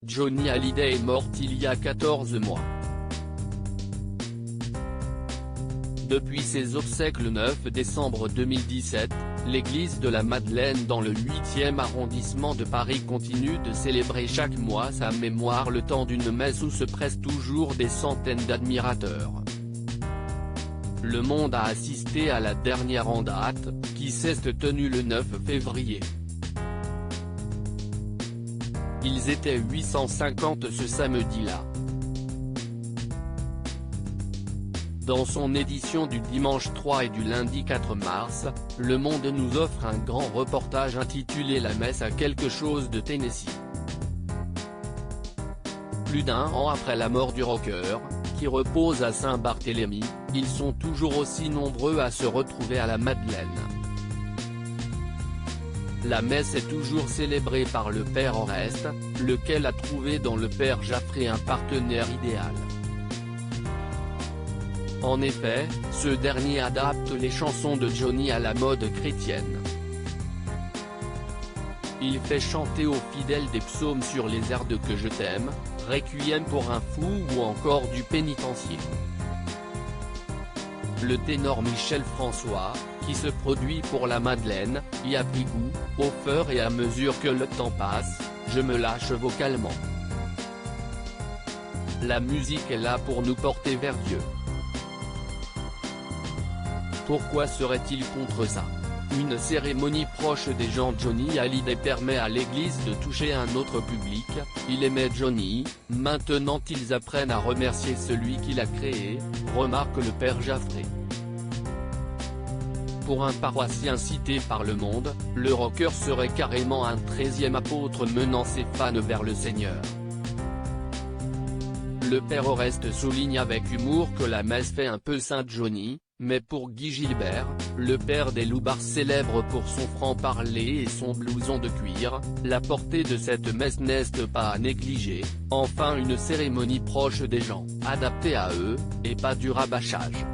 Johnny Hallyday est morte il y a 14 mois. Depuis ses obsèques le 9 décembre 2017, l'église de la Madeleine dans le 8e arrondissement de Paris continue de célébrer chaque mois sa mémoire le temps d'une messe où se pressent toujours des centaines d'admirateurs. Le monde a assisté à la dernière en date, qui s'est tenue le 9 février. Ils étaient 850 ce samedi-là. Dans son édition du dimanche 3 et du lundi 4 mars, Le Monde nous offre un grand reportage intitulé La messe à quelque chose de Tennessee. Plus d'un an après la mort du rocker, qui repose à Saint-Barthélemy, ils sont toujours aussi nombreux à se retrouver à la Madeleine. La messe est toujours célébrée par le père Oreste, lequel a trouvé dans le père Jaffré un partenaire idéal. En effet, ce dernier adapte les chansons de Johnny à la mode chrétienne. Il fait chanter aux fidèles des psaumes sur les airs de Que je t'aime, Requiem pour un fou ou encore du pénitencier. Le ténor Michel François, qui se produit pour la Madeleine, y a pris goût, au fur et à mesure que le temps passe, je me lâche vocalement. La musique est là pour nous porter vers Dieu. Pourquoi serait-il contre ça? Une cérémonie proche des gens Johnny Hallyday permet à l'église de toucher un autre public. Il aimait Johnny, maintenant ils apprennent à remercier celui qui l'a créé, remarque le père Jaffré. Pour un paroissien cité par Le Monde, le rocker serait carrément un 13e apôtre menant ses fans vers le Seigneur. Le père Oreste souligne avec humour que la messe fait un peu Saint Johnny, mais pour Guy Gilbert, le père des Loubards célèbre pour son franc-parler et son blouson de cuir, la portée de cette messe n'est pas à négliger, enfin une cérémonie proche des gens, adaptée à eux, et pas du rabâchage.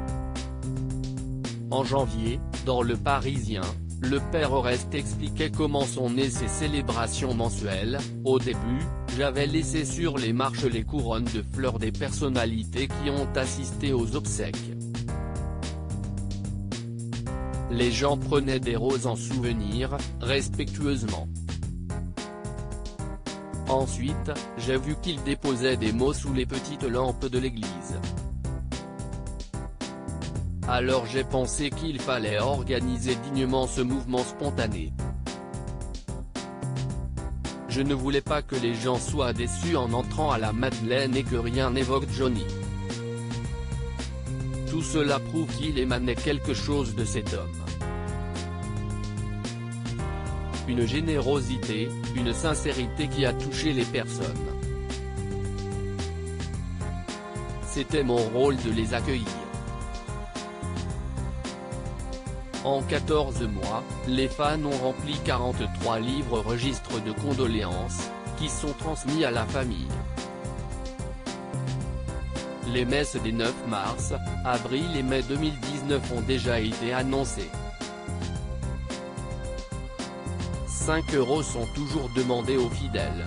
En janvier, dans Le Parisien, le père Oreste expliquait comment sont nées ces célébrations mensuelles. Au début, j'avais laissé sur les marches les couronnes de fleurs des personnalités qui ont assisté aux obsèques. Les gens prenaient des roses en souvenir, respectueusement. Ensuite, j'ai vu qu'ils déposaient des mots sous les petites lampes de l'église. Alors j'ai pensé qu'il fallait organiser dignement ce mouvement spontané. Je ne voulais pas que les gens soient déçus en entrant à la Madeleine et que rien n'évoque Johnny. Tout cela prouve qu'il émanait quelque chose de cet homme. Une générosité, une sincérité qui a touché les personnes. C'était mon rôle de les accueillir. En 14 mois, les fans ont rempli 43 livres registres de condoléances, qui sont transmis à la famille. Les messes des 9 mars, avril et mai 2019 ont déjà été annoncées. 5 € sont toujours demandés aux fidèles.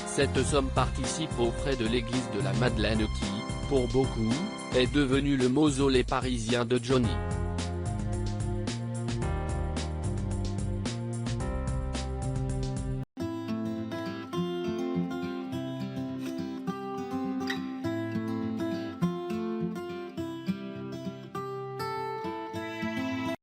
Cette somme participe aux frais de l'église de la Madeleine qui, pour beaucoup, est devenue le mausolée parisien de Johnny.